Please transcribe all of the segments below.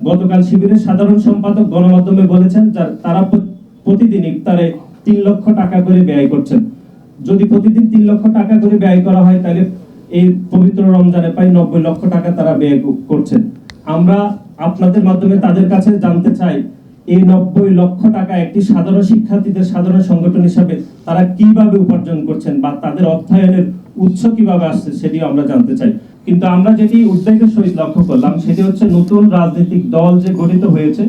গতকাল শিবিরের সাধারণ সম্পাদক গণমাধ্যমে বলেছেন তারা প্রতিদিন ইফতারে 3 লক্ষ টাকা করে ব্যয় করছেন। যদি প্রতিদিন 3 লক্ষ টাকা করে ব্যয় করা হয় তাহলে এই পবিত্র রমজানে প্রায় 90 লক্ষ টাকা তারা ব্যয় করছেন। আমরা আপনাদের মাধ্যমে তাদের কাছে জানতে চাই, এই 90 লক্ষ টাকা একটি সাধারণ শিক্ষার্থীদের সাধারণ সংগঠন হিসাবে তারা কিভাবে উপার্জন করছেন বা তাদের অর্থায়নের উৎস কিভাবে আসছে সেটিও আমরা জানতে চাই। কিন্তু আমরা যেটি উদ্বেগের সহিত লক্ষ্য করলাম সেটি হচ্ছে নতুন রাজনৈতিক দল যে গঠিত হয়েছে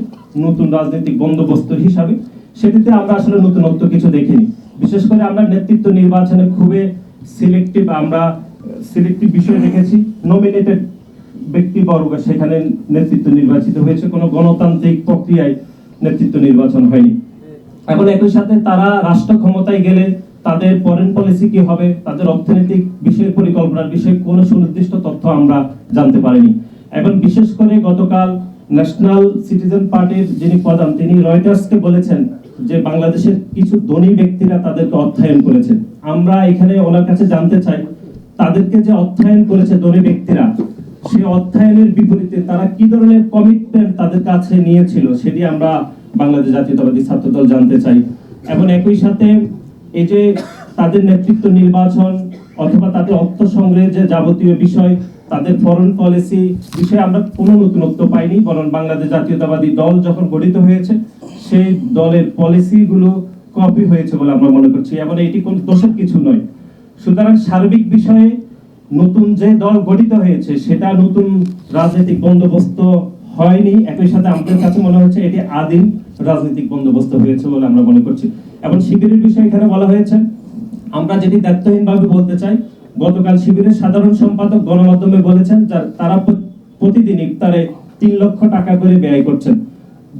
নতুন রাজনৈতিক বন্দোবস্ত হিসাবে, সেটিতে আমরা আসলে নতুনত্ব কিছু দেখিনি। বিশেষ করে আমরা নেতৃত্ব নির্বাচনে খুবই সিলেক্টিভ বিষয় দেখেছি। নমিনেটেড ব্যক্তিবর্গ সেখানে নেতৃত্ব নির্বাচিত হয়েছে, কোনো গণতান্ত্রিক প্রক্রিয়ায় নেতৃত্ব নির্বাচন হয়নি। এখন একই সাথে তারা রাষ্ট্র ক্ষমতায় গেলে তাদের ফরেন পলিসি কি হবে, তাদের অর্থনৈতিক বিষয় পরিকল্পনার বিষয়ে কোনো সুনির্দিষ্ট তথ্য আমরা জানতে পারিনি। এবং বিশেষ করে গতকাল ন্যাশনাল সিটিজেন পার্টির যিনি প্রধান তিনি রয়টার্সকে বলেছেন যে বাংলাদেশের কিছু ধনী ব্যক্তিরা তাদেরকে অর্থায়ন করেছেন। আমরা এখানে ওনার কাছে জানতে চাই, তাদেরকে যে অর্থায়ন করেছে ধনী ব্যক্তিরা, সেই অর্থায়নের বিপরীতে তারা কি ধরনের কমিটমেন্ট তাদের কাছে নিয়েছিল সেটি আমরা বাংলাদেশ জাতীয়তাবাদী ছাত্রদল জানতে চাই। এবং একই সাথে এই যে তাদের নেতৃত্ব নির্বাচন অথবা তাদের অর্থ সংগ্রহের যে যাবতীয় বিষয়, তাদের ফরেন পলিসি বিষয়ে আমরা কোনো নতুনত্ব পাইনি, বরং বাংলাদেশ জাতীয়তাবাদী দল যখন গঠিত হয়েছে সেই দলের পলিসিগুলো কপি হয়েছে বলে আমরা মনে করছি, এবং এটি কোনো দোষের কিছু নয়। সুতরাং সার্বিক বিষয়ে নতুন যে দল গঠিত হয়েছে সেটা নতুন রাজনৈতিক বন্দোবস্ত হয়নি। একই সাথে আমাদের কাছে মনে হচ্ছে এটি আদিম রাজনৈতিক বন্দোবস্ত হয়েছে বলে আমরা মনে করছি। এবং শিবিরের বিষয়ে এখানে বলা হয়েছে, আমরা যেটি দায়িত্বহীনভাবে বলতে চাই, গতকাল শিবিরের সাধারণ সম্পাদক গণমাধ্যমে বলেছেন তারা প্রতিদিন ইফতারে 3 লক্ষ টাকা করে ব্যয় করছেন।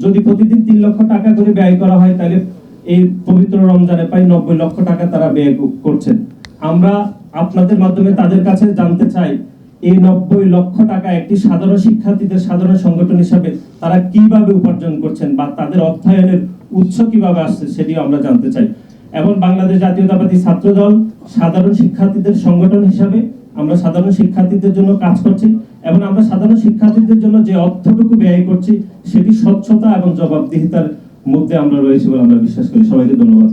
যদি প্রতিদিন 3 লক্ষ টাকা করে ব্যয় করা হয় তাহলে এই পবিত্র রমজানে প্রায় 90 লক্ষ টাকা তারা ব্যয় করছেন। আমরা আপনাদের মাধ্যমে তাদের কাছে জানতে চাই, এই 90 লক্ষ টাকা একটি সাধারণ শিক্ষার্থীদের সাধারণ সংগঠন হিসাবে তারা কিভাবে উপার্জন করছেন বা তাদের অর্থায়নের উৎস কিভাবে আসছে সেটিও আমরা জানতে চাই। এবং বাংলাদেশ জাতীয়তাবাদী ছাত্রদল সাধারণ শিক্ষার্থীদের সংগঠন হিসাবে আমরা সাধারণ শিক্ষার্থীদের জন্য কাজ করছি, এবং আমরা সাধারণ শিক্ষার্থীদের জন্য যে অর্থটুকু ব্যয় করছি সেটি স্বচ্ছতা এবং জবাবদিহিতার মধ্যে আমরা রয়েছি বলে আমরা বিশ্বাস করি। সবাইকে ধন্যবাদ।